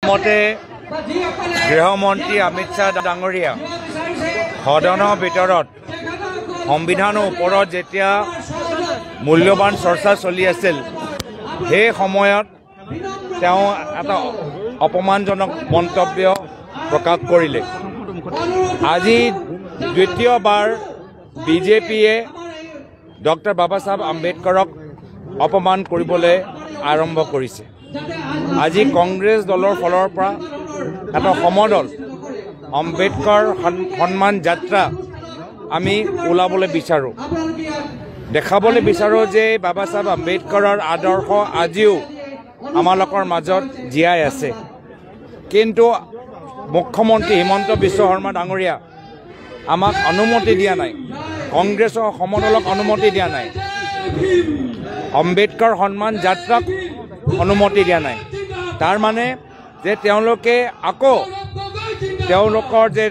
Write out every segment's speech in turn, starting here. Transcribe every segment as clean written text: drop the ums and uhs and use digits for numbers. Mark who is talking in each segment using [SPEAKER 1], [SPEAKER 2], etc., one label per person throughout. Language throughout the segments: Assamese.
[SPEAKER 1] মতে গৃহমন্ত্ৰী অমিত শ্বাহ ডাঙৰীয়া সদনৰ ভিতৰত সংবিধানৰ ওপৰত যেতিয়া মূল্যৱান চৰ্চা চলি আছিল সেই সময়ত তেওঁ এটা অপমানজনক মন্তব্য প্ৰকাশ কৰিলে। আজি দ্বিতীয়বাৰ বিজেপিয়ে ডক্টৰ বাবা সাহেব আম্বেদকাৰক অপমান কৰিবলৈ আৰম্ভ কৰিছে। আজি কংগ্ৰেছ দলৰ ফালৰ পৰা এটা সমদল আম্বেদকাৰ সন্মান যাত্ৰা আমি ওলাবলৈ বিচাৰোঁ, দেখাবলৈ বিচাৰোঁ যে বাবা সাহেব আম্বেদকাৰৰ আদৰ্শ আজিও আমালোকৰ মাজত জীয়াই আছে। কিন্তু মুখ্যমন্ত্ৰী হিমন্ত বিশ্ব শৰ্মা ডাঙৰীয়া আমাক অনুমতি দিয়া নাই, কংগ্ৰেছৰ সমদলক অনুমতি দিয়া নাই, আম্বেদকাৰ সন্মান যাত্ৰাক অনুমতি দিয়া নাই। তাৰ মানে যে তেওঁলোকে আকৌ তেওঁলোকৰ যে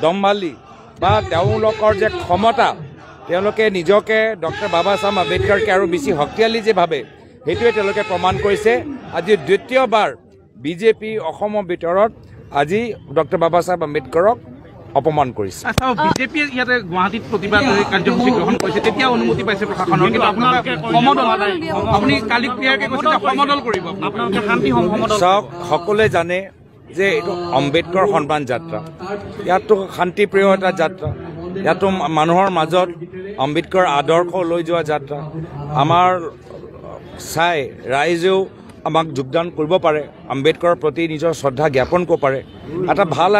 [SPEAKER 1] দম্ভালি বা তেওঁলোকৰ যে ক্ষমতা, তেওঁলোকে নিজকে ডক্টৰ বাবা সাহেব আম্বেদকাৰকে আৰু বেছি শক্তিশালী যে ভাবে, সেইটোৱে তেওঁলোকে প্ৰমাণ কৰিছে। আজি দ্বিতীয়বাৰ বিজেপি অসমৰ ভিতৰত আজি ডক্টৰ বাবা সাহেব আম্বেদকাৰক অপমান কৰিছে।
[SPEAKER 2] বিজেপিয়ে ইয়াতে গুৱাহাটীত প্ৰতিবাদ কাৰ্যসূচী গ্ৰহণ কৰিছে, তেতিয়া অনুমতি পাইছে প্ৰশাসনৰ, কিন্তু আপোনালোকে সমদল আপুনি কালি ক্লিয়াৰকে কৈছে যে সমদল কৰিব, আপোনালোকে শান্তি সমদল।
[SPEAKER 1] চাওক, সকলোৱে জানে যে এইটো আম্বেদকাৰ সন্মান যাত্ৰা, ইয়াতো শান্তিপ্ৰিয় এটা যাত্ৰা, ইয়াতো মানুহৰ মাজত আম্বেদকাৰ আদৰ্শ লৈ যোৱা যাত্ৰা। আমাৰ চাই ৰাইজেও আমাক যোগদান কৰিব পাৰে, আম্বেদকাৰৰ প্ৰতি নিজৰ শ্ৰদ্ধা জ্ঞাপন কৰিব পাৰে। এটা ভাল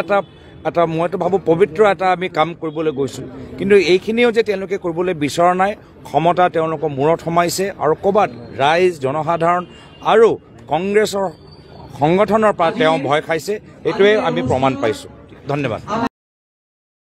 [SPEAKER 1] এটা মইতো ভাবোঁ পবিত্ৰ এটা আমি কাম কৰিবলৈ গৈছোঁ, কিন্তু এইখিনিও যে তেওঁলোকে কৰিবলৈ বিচৰা নাই, ক্ষমতা তেওঁলোকৰ মূৰত সোমাইছে আৰু ক'ৰবাত ৰাইজ জনসাধাৰণ আৰু কংগ্ৰেছৰ সংগঠনৰ পৰা তেওঁ ভয় খাইছে, এইটোৱে আমি প্ৰমাণ পাইছোঁ। ধন্যবাদ।